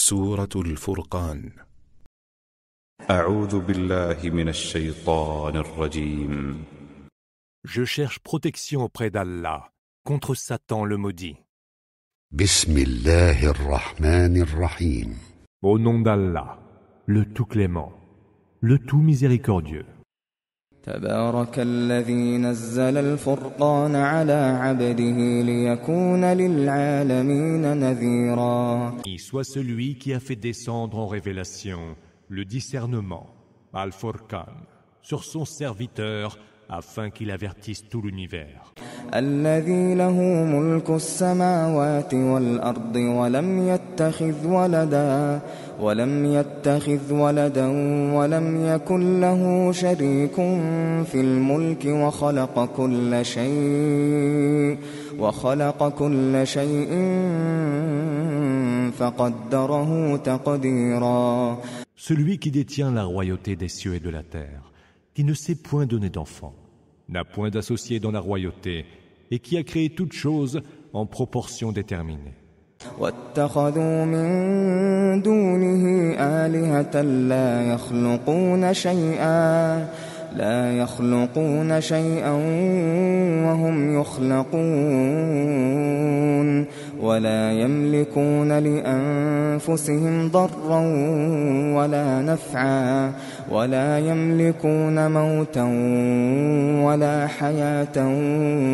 سورة الفرقان. أعوذ بالله من الشيطان الرجيم. Je cherche protection auprès d'Allah contre Satan le maudit. بسم الله الرحمن الرحيم. Au nom d'Allah, le tout clément, le tout miséricordieux. تبارك الذي نزل الفرقان على عبده ليكون للعالمين نذيرا. Soit celui qui a fait descendre en révélation le discernement, Al-Furqan, sur son serviteur afin qu'il avertisse tout l'univers. الذي له ملك السماوات والأرض ولم يتخذ ولدا ولم يكن له شريك في الملك وخلق كل شيء فقدره تقديرا. Celui qui détient la royauté des cieux et de la terre, qui ne s'est point donné d'enfant, n'a point d'associé dans la royauté, et qui a créé toutes choses en proportion déterminée. واتخذوا من دونه آلهة لا يخلقون شيئا وهم يخلقون ولا يملكون لأنفسهم ضرا ولا نفعا ولا يملكون موتا ولا حياة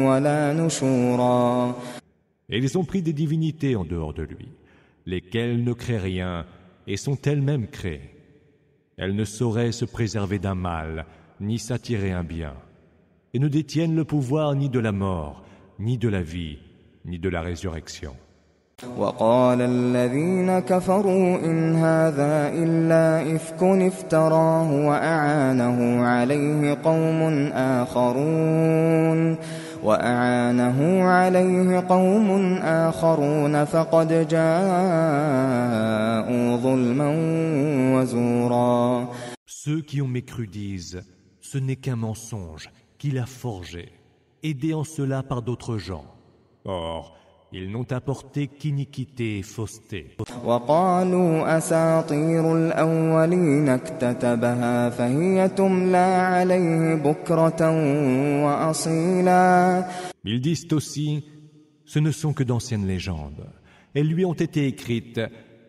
ولا نشورا. Et ils ont pris des divinités en dehors de lui, lesquelles ne créent rien et sont elles-mêmes créées. Elles ne sauraient se préserver d'un mal, ni s'attirer un bien, et ne détiennent le pouvoir ni de la mort, ni de la vie, ni de la résurrection. وقال الذين كفروا إن هذا إلا إفك افتراه وأعانه عليه قوم آخرون فقد جاءوا ظلما وزورا. Ceux qui ont mécru disent, ce n'est qu'un mensonge qu'il a forgé, aidé en cela par d'autres gens. Or, ils n'ont apporté qu'iniquité et fausseté. وقالوا أساطير الأولين اكتتبها فهي تملى عليه بكرة وأصيلا. Ils disent aussi, ce ne sont que d'anciennes légendes. Elles lui ont été écrites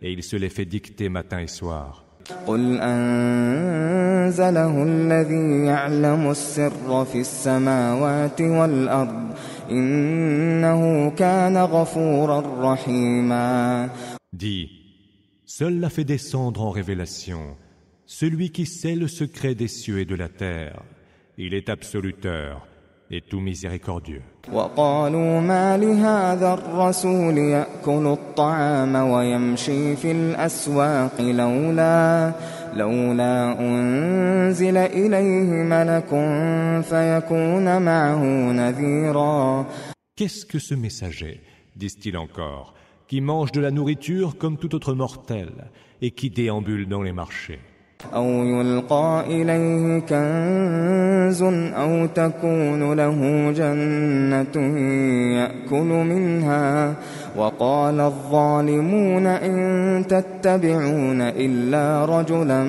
et il se les fait dicter matin et soir. قل أنزله الذي يعلم السر في السماوات والأرض إنه كان غفورا رحيما. Dis, seul l'a fait descendre en révélation, celui qui sait le secret des cieux et de la terre. Il est absoluteur et tout miséricordieux. وقالوا ما لهذا الرسول يأكل الطعام ويمشي في الأسواق لولا أنزل إليه ملك فيكون معه نذيرا. Qu'est-ce que ce messager, disent-ils encore, qui mange de la nourriture comme tout autre mortel et qui déambule dans les marchés? أو يلقى إليه كنز أو تكون له جنة يأكل منها وقال الظالمون إن تتبعون إلا رجلا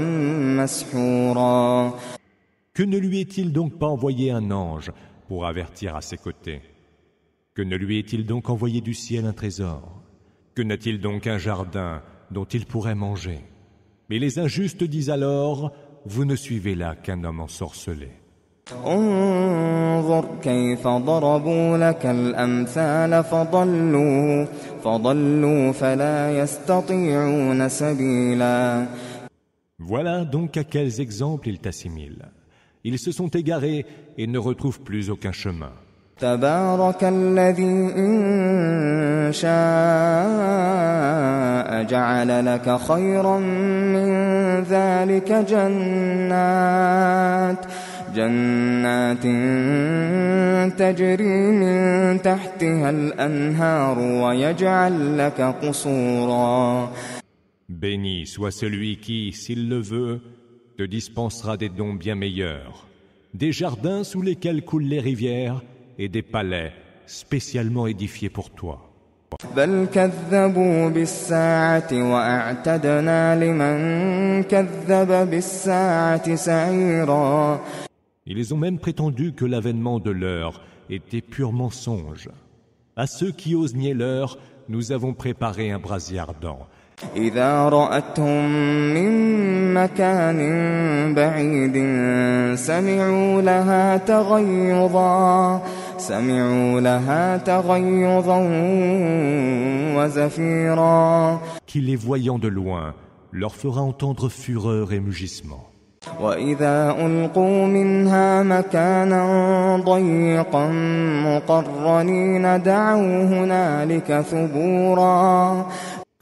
مسحورا. Que ne lui est-il donc pas envoyé un ange pour avertir à ses côtés? Que ne lui est-il donc envoyé du ciel un trésor? Que n'a-t-il donc un jardin dont il pourrait manger? Mais les injustes disent alors, vous ne suivez là qu'un homme ensorcelé. انظر كيف ضربوا لك الأمثال فضلوا فلا يستطيعون سبيلا. Voilà donc à quels exemples ils t'assimilent. Ils se sont égarés et ne retrouvent plus aucun chemin. تبارك الذي إن شاء جعل لك خيرا من ذلك جنات تجري من تحتها الأنهار ويجعل لك قصورا. Béni soit celui qui, s'il le veut, te dispensera des dons bien meilleurs, des jardins sous lesquels coulent les rivières et des palais spécialement édifiés pour toi. بل كذبوا بالساعة وأعتدنا لمن كذب بالساعة سعيرا. Ils ont même prétendu que l'avènement de l'heure était pur mensonge. À ceux qui osent nier l'heure, nous avons préparé un brasier ardent. إذا رأتهم من مكان بعيد سمعوا لها تغيظا وزفيرا. Qui les voyant de loin leur fera entendre fureur et mugissement. وإذا ألقوا منها مكانا ضيقا مقرنين دعوا هنالك ثبورا.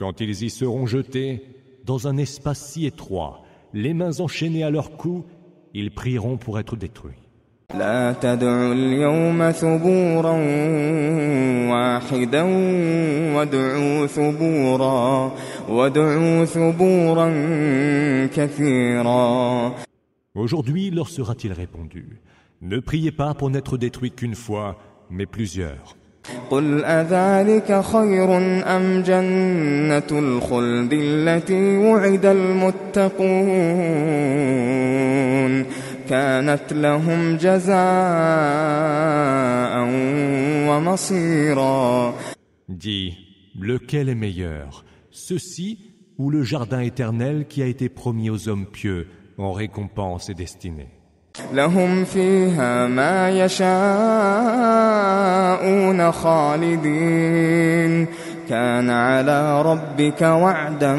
Quand ils y seront jetés, dans un espace si étroit, les mains enchaînées à leur cou, ils prieront pour être détruits. لا تدعوا اليوم ثبورا واحدا وادعوا ثبورا كثيرا. Aujourd'hui leur sera-t-il répondu, ne priez pas pour n'être détruits qu'une fois, mais plusieurs. قل أذلك خير أم جنة الخلد التي وعد المتقون كانت لهم جزاء ومصيرا. Dis, lequel est meilleur, ceci ou le jardin éternel qui a été promis aux hommes pieux en récompense et destinée? لهم فيها ما يشاءون خالدين كان على ربك وعدا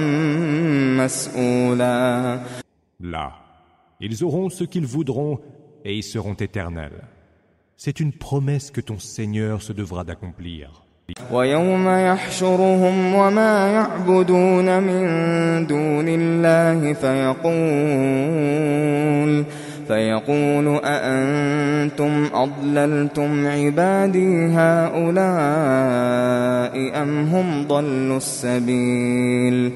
مسئولا. Là, ils auront ce qu'ils voudront et ils seront éternels. C'est une promesse que ton Seigneur se devra d'accomplir. ويوم يحشرهم وما يعبدون من دون الله فيقول أأنتم أضللتم عبادي هؤلاء أم هم ضلوا السبيل.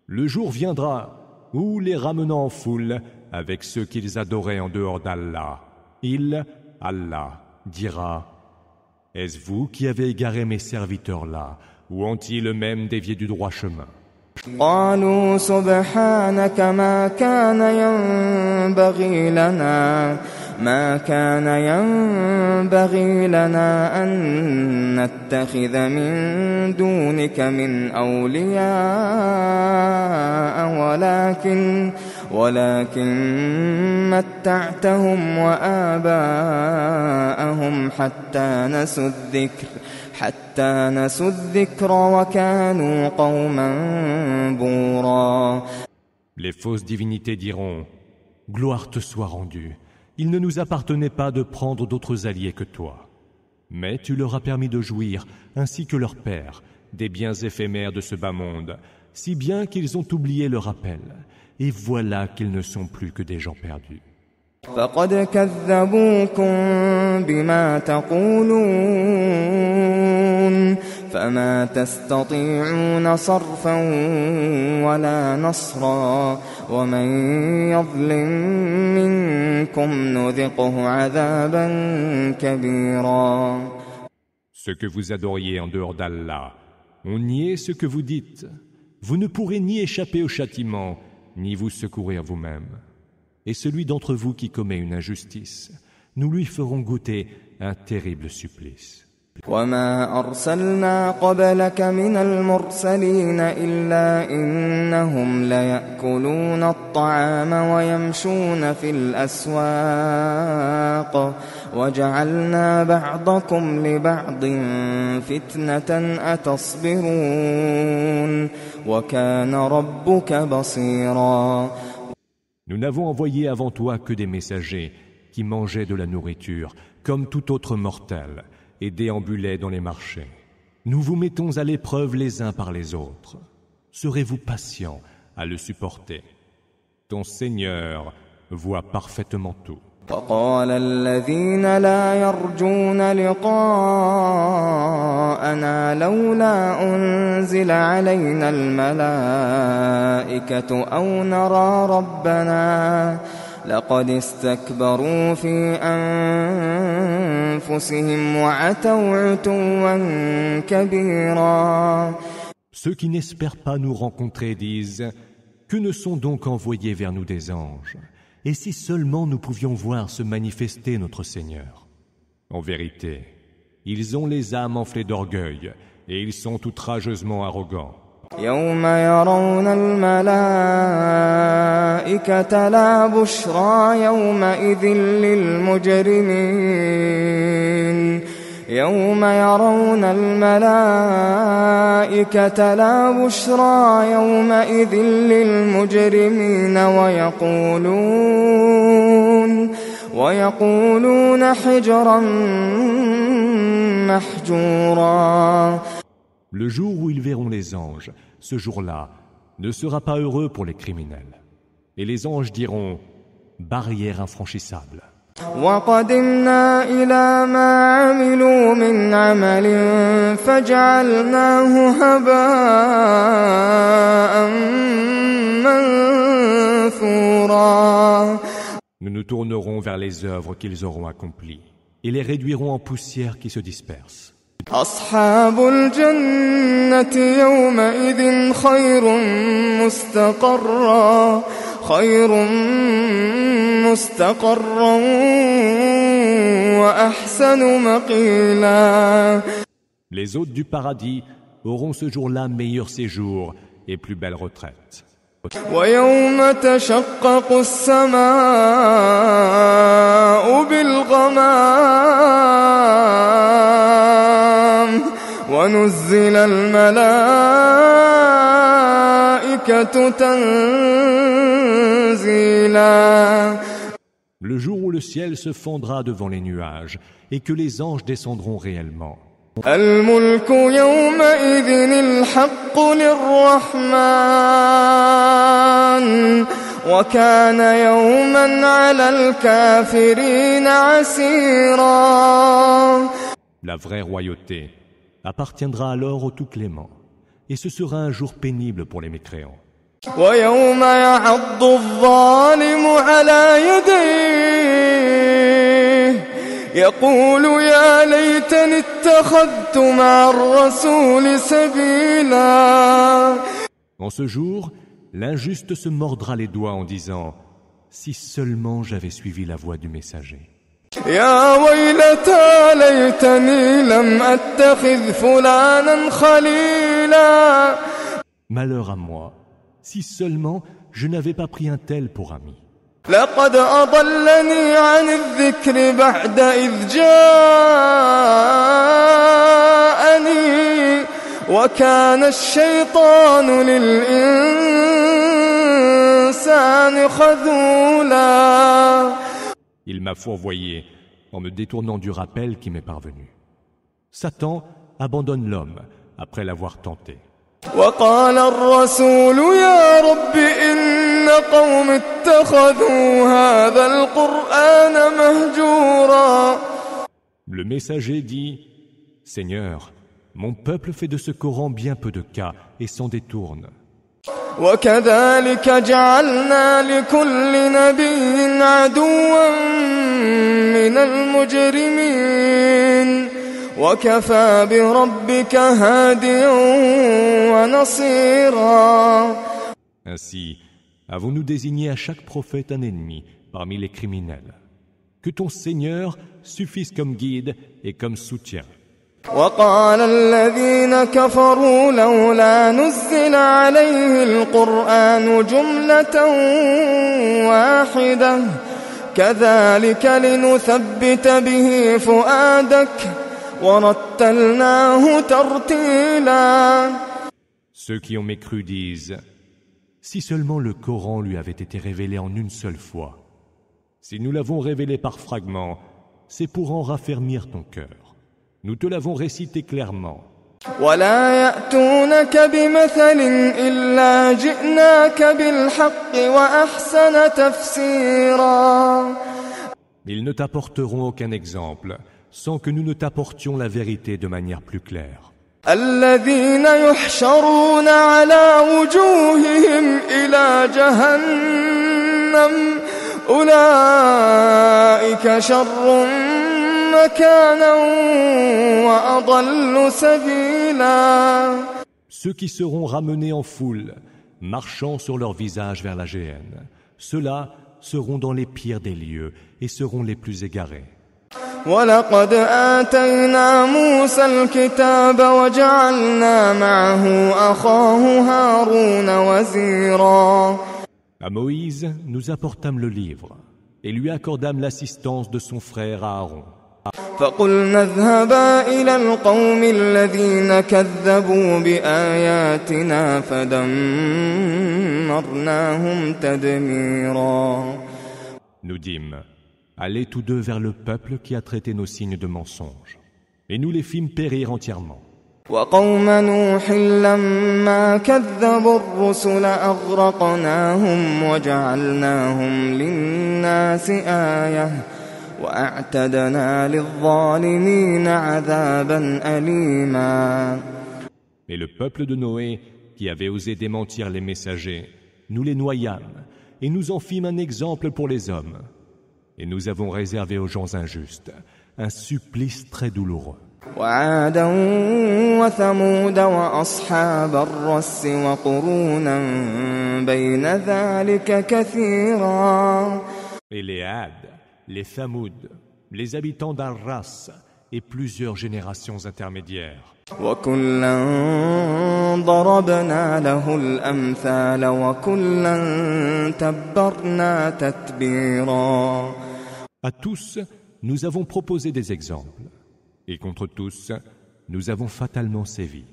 Le jour viendra où, les ramenant en foule avec ceux qu'ils adoraient en dehors d'Allah, Allah, dira: Est-ce vous qui avez égaré mes serviteurs-là, ou ont-ils eux-mêmes dévié du droit chemin? قالوا سبحانك ما كان ينبغي لنا أن نتخذ من دونك من أولياء ولكن متعتهم وآباءهم حتى نسوا الذكر وكانوا قوما بورا. Les fausses divinités diront: Gloire te soit rendue. Il ne nous appartenait pas de prendre d'autres alliés que toi. Mais tu leur as permis de jouir, ainsi que leur père, des biens éphémères de ce bas monde, si bien qu'ils ont oublié le rappel. Et voilà qu'ils ne sont plus que des gens perdus. فقد كذبوكم بما تقولون فما تستطيعون صرفا ولا نصرا ومن يظلم منكم نذقه عذابا كبيرا. Ce que vous adoriez en dehors d'Allah, on niait ce que vous dites. Vous ne pourrez ni échapper au châtiment, ni vous secourir vous-même. Et celui d'entre vous qui commet une injustice, nous lui ferons goûter un terrible supplice. وما أرسلنا قبلك من المرسلين إلا إنهم ليأكلون الطعام ويمشون في الأسواق وجعلنا بعضكم لبعض فتنة أتصبرون وكان ربك بصيرا. Nous n'avons envoyé avant toi que des messagers qui mangeaient de la nourriture, comme tout autre mortel, et déambulaient dans les marchés. Nous vous mettons à l'épreuve les uns par les autres. Serez-vous patients à le supporter? Ton Seigneur voit parfaitement tout. وقال الذين لا يرجون لقاءنا لولا أنزل علينا الملائكة لقد استكبروا في أنفسهم وعتوا عتوا كبيرا. Ceux qui n'espèrent pas nous rencontrer disent « Que ne sont donc envoyés vers nous des anges ? Et si seulement nous pouvions voir se manifester notre Seigneur ?» En vérité, ils ont les âmes enflées d'orgueil et ils sont outrageusement arrogants. يوم يرون الملائكة لا بشرى يومئذ للمجرمين يوم يرون الملائكة لا بشرى يومئذ للمجرمين ويقولون حجرا محجورا. Le jour où ils verront les anges, ce jour-là ne sera pas heureux pour les criminels. Et les anges diront « barrière infranchissable ». وَقَدِمْنَا إِلَى مَا عَمِلُوا مِنْ عَمَلٍ فَجَعَلْنَاهُ هَبَاءً مَنثُورًا. Nous nous tournerons vers les œuvres qu'ils auront accomplies et les réduirons en poussière qui se disperse. أصحاب الجنة يومئذ خير مستقرا وأحسن مقيلا. Les hôtes du paradis auront ce jour-là meilleur séjour et plus belle retraite. ويوم تشقق السماء بالغمام ونزل الملائكة تنزيلا. Le jour où le ciel se fendra devant les nuages et que les anges descendront réellement. الملك يومئذ الحق للرحمن وكان يوما على الكافرين عسيرا. La vraie royauté appartiendra alors au Tout-Clément, et ce sera un jour pénible pour les mécréants. ويوم يعض الظالم على يديه يقول يا ليتني اتخذت مع الرسول سبيلا. En ce jour, l'injuste se mordra les doigts en disant « Si seulement j'avais suivi la voie du messager. » يا ويلتى ليتني لم أتخذ فلانا خليلا. Malheur à moi, si seulement je n'avais pas pris un tel pour ami. لقد أضلني عن الذكر بعد إذ جاءني وكان الشيطان للإنسان خذولا. Il m'a fourvoyé en me détournant du rappel qui m'est parvenu. Satan abandonne l'homme après l'avoir tenté. وقال الرسول يا رب إن قوم اتخذوا هذا القرآن مهجورا. Le messager dit « Seigneur, mon peuple fait de ce Coran bien peu de cas et s'en détourne. » وكذلك جعلنا لكل نبي عدوا من المجرمين وكفى بربك هاديا ونصيرا. Ainsi, avons-nous désigné à chaque prophète un ennemi parmi les criminels. Que ton Seigneur suffise comme guide et comme soutien. وقال الذين كفروا لولا نزل عليه القرآن جملة واحدة كذلك لنثبت به فؤادك ورتلناه ترتيلا. Ceux qui ont mécru disent « Si seulement le Coran lui avait été révélé en une seule fois. Si nous l'avons révélé par fragments, c'est pour en raffermir ton cœur. Nous te l'avons récité clairement. ولا يأتونك بمثل إلا جئناك بالحق وأحسن تفسيرا. Ils ne t'apporteront aucun exemple sans que nous ne t'apportions la vérité de manière plus claire. الذين يحشرون على وجوههم إلى جهنم أولئك شر مكانا وأضل سبيلا. Ceux qui seront ramenés en foule, marchant sur leur visage vers la géhenne, ceux-là seront dans les pires des lieux et seront les plus égarés. وَلَقَدْ آتَيْنَا مُوسَى الْكِتَابَ وَجَعَلْنَا مَعَهُ أَخَاهُ هَارُونَ وَزِيرًا. À Moïse, nous apportâmes le livre et lui accordâmes l'assistance de son frère Aaron. فَقُلْنَا اذْهَبَا إِلَى الْقَوْمِ الَّذِينَ كَذَّبُوا بِآيَاتِنَا فَدَمَّرْنَاهُمْ تَدْمِيرًا. Nous dîmes, allez tous deux vers le peuple qui a traité nos signes de mensonges, et nous les fîmes périr entièrement. وَقَوْمَ نُوحٍ لَمَّا كَذَّبُوا الرُّسُلَ أَغْرَقْنَاهُمْ وَجَعَلْناهُمْ لِلنَّاسِ آيَةً وَأَعْتَدْنَا لِلظَّالِمِينَ عَذَابًا أَلِيمًا. Et le peuple de Noé, qui avait osé démentir les messagers, nous les noyâmes, et nous en fîmes un exemple pour les hommes. Et nous avons réservé aux gens injustes un supplice très douloureux. وعادا وثمود وأصحاب الرس وقرونا بين ذلك كثيرا. Et les Had, les Thamoud, les habitants d'Al-Ras et plusieurs générations intermédiaires. وكلا ضربنا له الأمثال وكلا تبرنا تتبيرا. À tous, nous avons proposé des exemples. Et contre tous, nous avons fatalement sévi.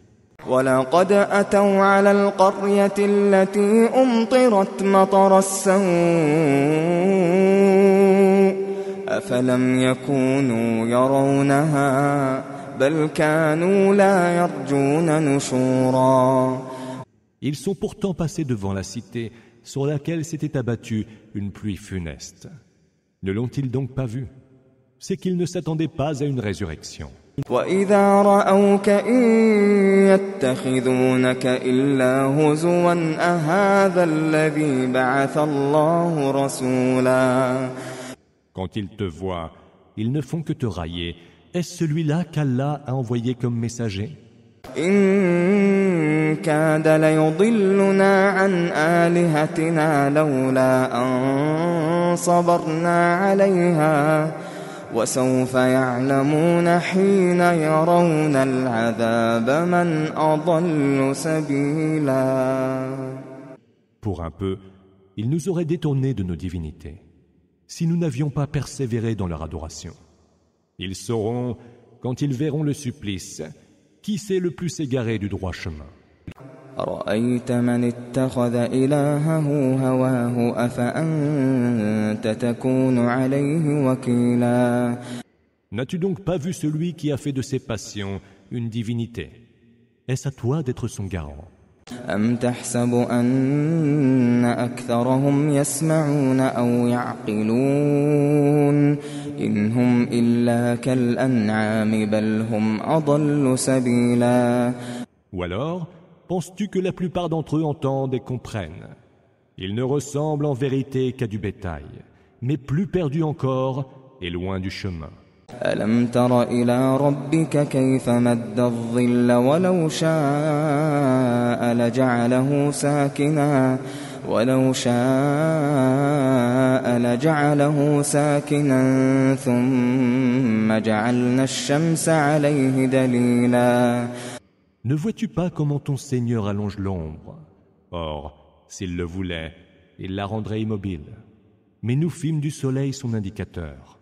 وَلَقَدْ أَتَوْا عَلَى الْقَرْيَةِ الَّتِي أُمْطِرَتْ مَطَرَ السَّوْءِ أَفَلَمْ يَكُونُوا يَرَوْنَهَا بَلْ كَانُوا لَا يَرْجُونَ نُشُورًا. Ils sont pourtant passés devant la cité sur laquelle s'était abattue une pluie funeste. Ne l'ont-ils donc pas vu? C'est qu'ils ne s'attendaient pas à une résurrection. وَإِذَا رَأَوْكَ إِن يَتَّخِذُونَكَ إِلَّا هُزُوًا أَهَذَا الَّذِي بَعَثَ اللَّهُ رَسُولًا. Quand ils te voient, ils ne font que te railler. Est-ce celui-là qu'Allah a envoyé comme messager? إِن كَادَ لَيُضِلُّنَا عَنْ آلِهَتِنَا لَوْلَا أَن صَبَرْنَا عَلَيْهَا وَسَوْفَ يَعْلَمُونَ حِينَ يَرَوْنَ الْعَذَابَ مَنْ أَضَلُّ سَبِيلًا. Pour un peu, ils nous auraient détournés de nos divinités, si nous n'avions pas persévéré dans leur adoration. Ils sauront, quand ils verront le supplice, qui c'est le plus égaré du droit chemin. أَرَأَيْتَ مَنِ اتَّخَذَ إِلَٰهَهُ هَوَاهُ أَفَأَنتَ تَكُونُ عَلَيْهِ وَكِيلًا. N'as-tu donc pas vu celui qui a fait de ses passions une divinité? Est-ce à toi d'être son garant? أَمْ تَحْسَبُ أَنَّ أَكْثَرَهُمْ يَسْمَعُونَ أَوْ يَعْقِلُونَ إِنْ هُمْ إِلَّا كَالْأَنْعَامِ بَلْ هُمْ أَضَلُّ سَبِيلًا. Ou alors, penses-tu que la plupart d'entre eux entendent et comprennent? Ils ne ressemblent en vérité qu'à du bétail, mais plus perdus encore et loin du chemin. أَلَمْ تَرَ إِلَى رَبِّكَ كَيْفَ مَدَّ الظِّلَّ وَلَوْ شَاءَ لَجَعَلَهُ سَاكِنًا ثُمَّ جَعَلْنَا الشَّمْسَ عَلَيْهِ دَلِيلًا. Ne vois-tu pas comment ton Seigneur allonge l'ombre? Or, s'il le voulait, il la rendrait immobile. Mais nous fîmes du soleil son indicateur.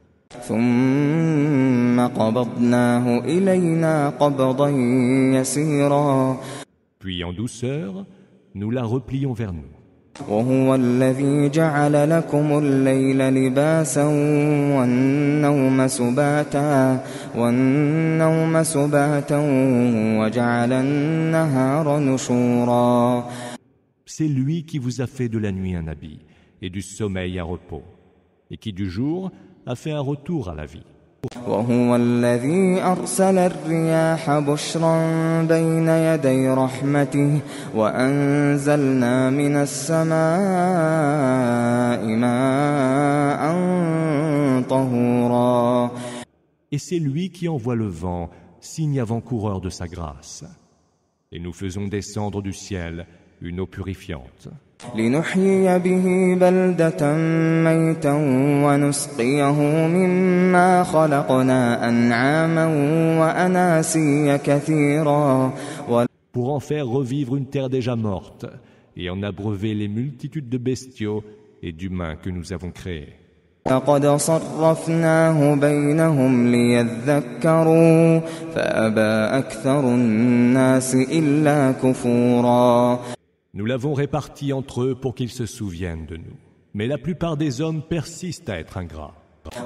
ثُمَّ قَبَضْنَاهُ إِلَيْنَا قَبْضًا يَسِيرًا. Puis en douceur, nous la replions vers nous. وَهُوَ الَّذِي جَعَلَ لَكُمُ اللَّيْلَ لِبَاسًا وَالنَّوْمَ سُبَاتًا وَجَعَلَ النَّهَارَ نُشُورًا. C'est lui qui vous a fait de la nuit un habit et du sommeil un repos, et qui du jour a fait un retour à la vie. وهو الذي أرسل الرياح بشرا بين يدي رحمته وأنزلنا من السماء ماء طهورا. Et c'est lui qui envoie le vent, signe avant-coureur de sa grâce. Et nous faisons descendre du ciel une eau purifiante. لنحيي به بلدة ميتا ونسقيه مما خلقنا أنعاما وأناسيا كثيرا. Pour en faire revivre une terre déjà morte et en abreuver les multitudes de bestiaux et d'humains que nous avons créés. لقد صرفناه بينهم ليذكروا فأبى أكثر الناس إلا كفورا. Nous l'avons réparti entre eux pour qu'ils se souviennent de nous. Mais la plupart des hommes persistent à être ingrats.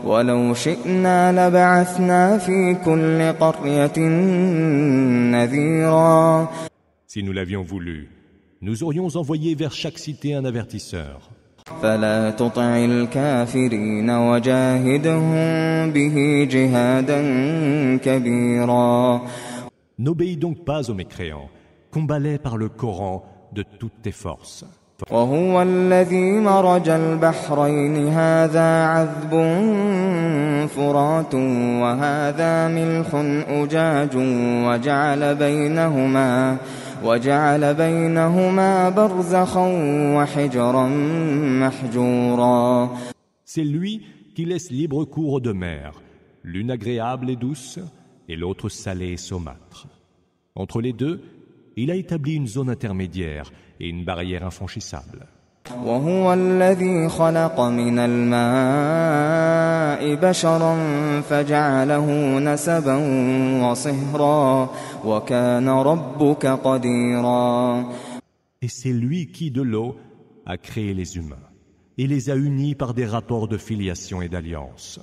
ولو شئنا لبعثنا في كل قرية نذيرا. Si nous l'avions voulu, nous aurions envoyé vers chaque cité un avertisseur. فلا تطع الكافرين وجاهدهم به جهادا كبيرا. N'obéis donc pas aux mécréants. Combat-les par le Coran de toutes tes forces. وهو الذي مرج البحرين هذا عذب فرات وهذا ملح أجاج وجعل بينهما برزخا وحجرا محجورا. C'est lui qui laisse libre cours aux deux mers, l'une agréable et douce et l'autre salée et saumâtre. Entre les deux, il a établi une zone intermédiaire et une barrière infranchissable. وهو الذي خلق من الماء بشرا فجعله نسبا وصهرا وكان ربك قديرا. Et c'est lui qui, de l'eau, a créé les humains et les a unis par des rapports de filiation et d'alliance.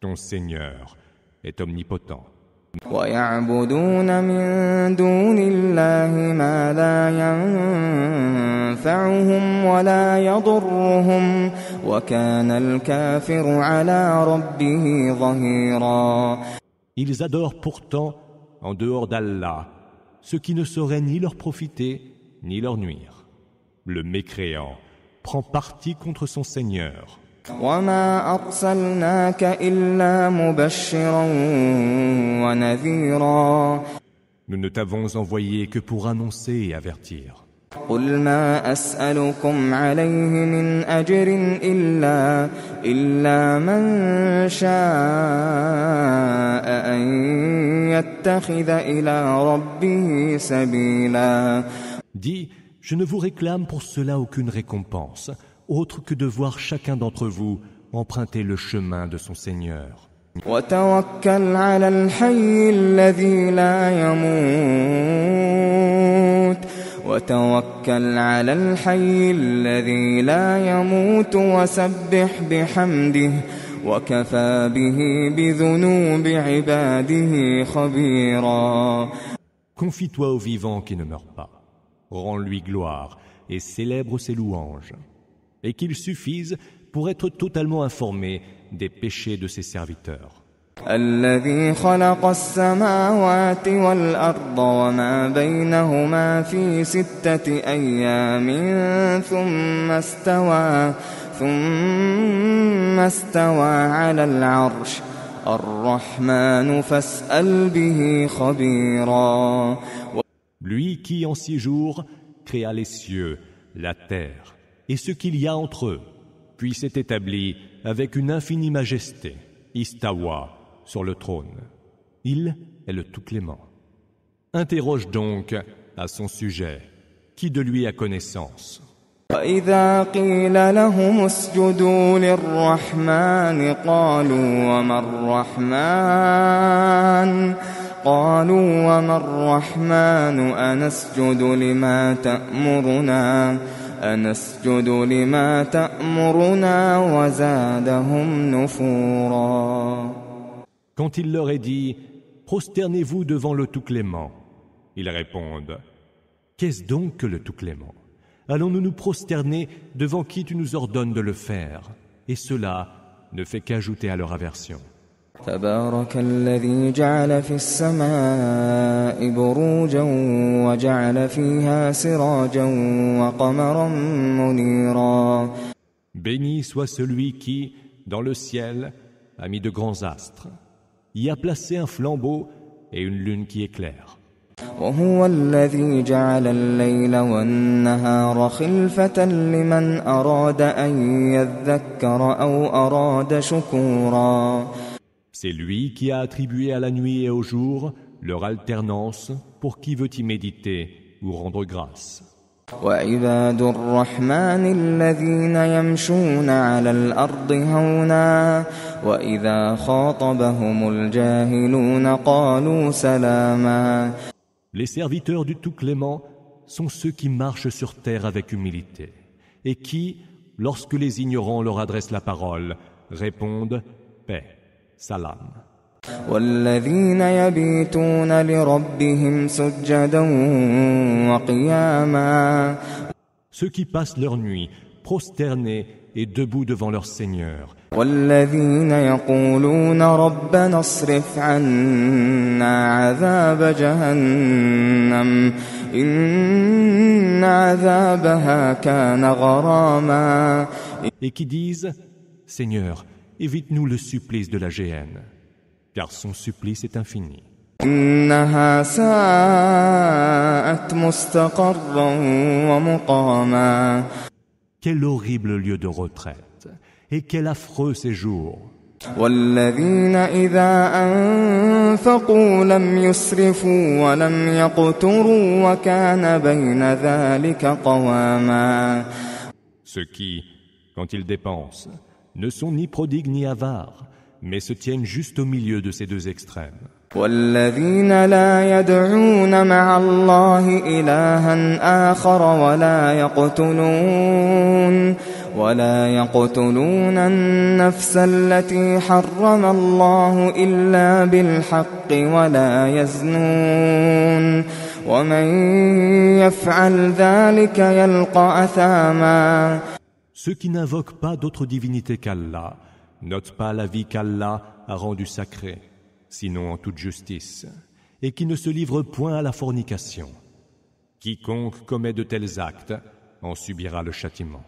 Ton Seigneur est omnipotent. ويعبدون من دون الله ما لا ينفعهم ولا يضرهم وكان الكافر على ربه ظهيرا. Ils adorent pourtant, en dehors d'Allah, ce qui ne saurait ni leur profiter ni leur nuire. Le mécréant prend parti contre son Seigneur. وما أرسلناك إلا مبشرا ونذيرا. Nous ne t'avons envoyé que pour annoncer et avertir. قل ما أسألكم عليه من أجر إلا من شاء أن يتخذ إلى ربه سبيلا. Dis, je ne vous réclame pour cela aucune récompense, autre que de voir chacun d'entre vous emprunter le chemin de son Seigneur. وتوكل على الحي الذي لا يموت وسبح بحمده وكفى به بذنوب عباده خبيرا. Confie-toi au vivant qui ne meurt pas. Rends-lui gloire et célèbre ses louanges. Et qu'il suffise pour être totalement informé des péchés de ses serviteurs. الذي خلق السماوات والأرض وما بينهما في 6 أيام ثم استوى على العرش الرحمن فاسأل به خبيرا. Lui qui en 6 jours créa les cieux, la terre et ce qu'il y a entre eux, puis s'est établi avec une infinie majesté, Istawa, sur le trône. Il est le tout-clément. Interroge donc à son sujet, qui de lui a connaissance. وإذا قيل لهم اسجدوا للرحمن قالوا وما الرحمن أنسجد لما تأمرنا وزادهم نفورا. Quand il leur est dit « Prosternez-vous devant le Tout-Clément », ils répondent « Qu'est-ce donc que le Tout-Clément ? Allons-nous nous prosterner devant qui tu nous ordonnes de le faire ?» Et cela ne fait qu'ajouter à leur aversion. تبارك الذي جعل في السماء بروجا وجعل فيها سراجا وقمرا منيرا. Béni soit celui qui, dans le ciel, a mis de grands astres, y a placé un flambeau et une lune qui éclaire. وهو الذي جعل الليل والنهار خلفة لمن أراد أن يذكر أو أراد شكورا. C'est lui qui a attribué à la nuit et au jour leur alternance pour qui veut y méditer ou rendre grâce. وعباد الرحمن الذين يمشون على الأرض هونا وإذا خاطبهم الجاهلون قالوا سلاما. Les serviteurs du Tout-Clément sont ceux qui marchent sur terre avec humilité et qui, lorsque les ignorants leur adressent la parole, répondent paix, salam. والذين يبيتون لربهم سجدا وقياما. Ceux qui passent leur nuit prosternés et debout devant leur Seigneur. والذين يقولون ربنا اصرف عنا عذاب جهنم إن عذابها كان غراما. Et qui disent Seigneur, évite-nous le supplice de la géhenne, car son supplice est infini. إنها ساءت مستقرا ومقاما. Quel horrible lieu de retraite et quel affreux séjour. والذين إذا أنفقوا لم يسرفوا ولم يقتروا وكان بين ذلك قواما. Ceux qui, quand ils dépensent, ne sont ni prodigues ni avares, mais se tiennent juste au milieu de ces deux extrêmes. والذين لا يدعون مع الله إلها آخر ولا يقتلون النفس التي حرم الله إلا بالحق ولا يزنون ومن يفعل ذلك يلقى أثاما. Ceux qui n'invoquent pas d'autre divinité qu'Allah notent pas la vie qu'Allah a rendue sacrée, sinon en toute justice, et qui ne se livrent point à la fornication. Quiconque commet de tels actes en subira le châtiment.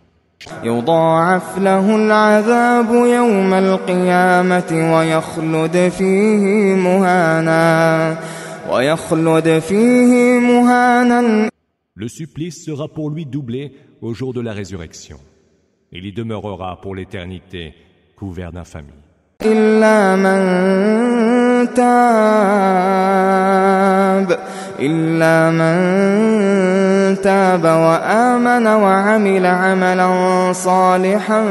يضاعف له العذاب يوم القيامة ويخلد فيه مهانا. Le supplice sera pour lui doublé au jour de la résurrection. Il y demeurera pour l'éternité couvert d'infamie. إلا من تاب وآمن وعمل عملا صالحا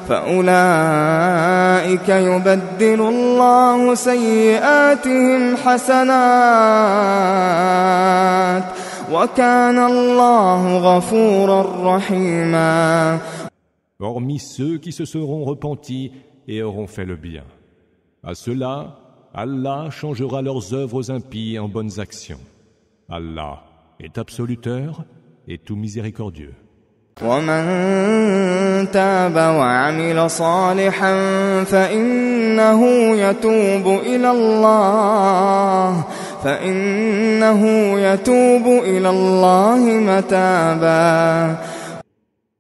فأولئك يبدل الله سيئاتهم حسنات وكان الله غفورا رحيما. Hormis ceux qui se seront repentis et auront fait le bien. À ceux-là, Allah changera leurs œuvres impies en bonnes actions. Allah est absoluteur et tout miséricordieux. ومن تاب وعمل صالحا فإنه يتوب إلى الله متابا.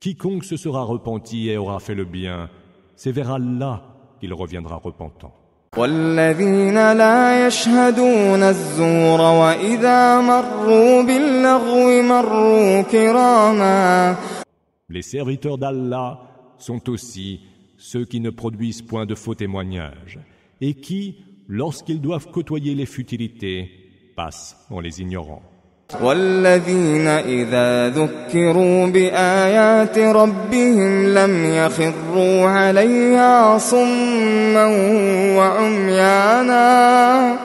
Quiconque se sera repenti et aura fait le bien, c'est vers Allah qu'il reviendra repentant. والذين لا يشهدون الزور وإذا مروا باللغو مروا كراما. Les serviteurs d'Allah sont aussi ceux qui ne produisent point de faux témoignages et qui, lorsqu'ils doivent côtoyer les futilités, passent en les ignorant. والذين إذا ذكروا بآيات ربهم لم يخروا عليها صما وعميانا.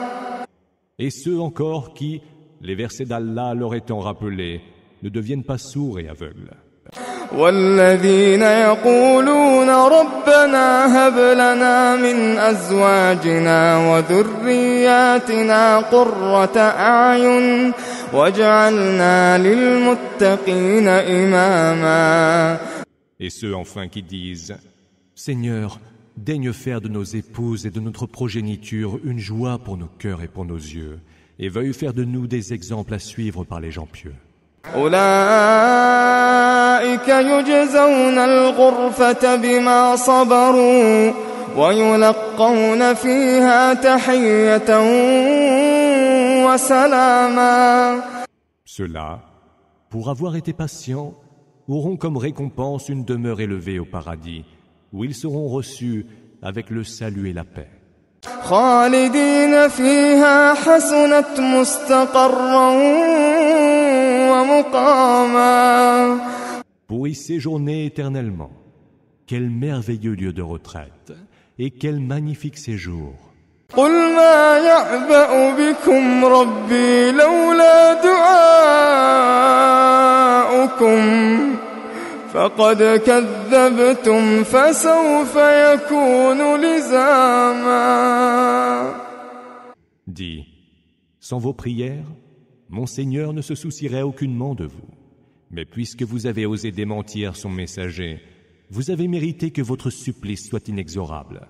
Et ceux encore qui, les versets d'Allah leur étant rappelés, ne deviennent pas sourds et aveugles. والذين يقولون ربنا هب لنا من أزواجنا وذرياتنا قرة أعين واجعلنا للمتقين إماما. Et ceux enfin qui disent Seigneur, daigne faire de nos épouses et de notre progéniture une joie pour nos cœurs et pour nos yeux, et veuille faire de nous des exemples à suivre par les gens pieux. أولئك يجزون الغرفة بما صبروا ويلقون فيها تحية وسلاما. Ceux-là, pour avoir été patients, auront comme récompense une demeure élevée au paradis, où ils seront reçus avec le salut et la paix. خالدين فيها حسنت مستقرا ومقاما. Pour y séjourner éternellement. Quel merveilleux lieu de retraite et quel magnifique séjour. قل ما يعبأ بكم ربي لولا دعاؤكم فقد كذبتم فسوف يكون لزاما. Dis, sans vos prières, mon Seigneur ne se soucierait aucunement de vous. Mais puisque vous avez osé démentir son messager, vous avez mérité que votre supplice soit inexorable.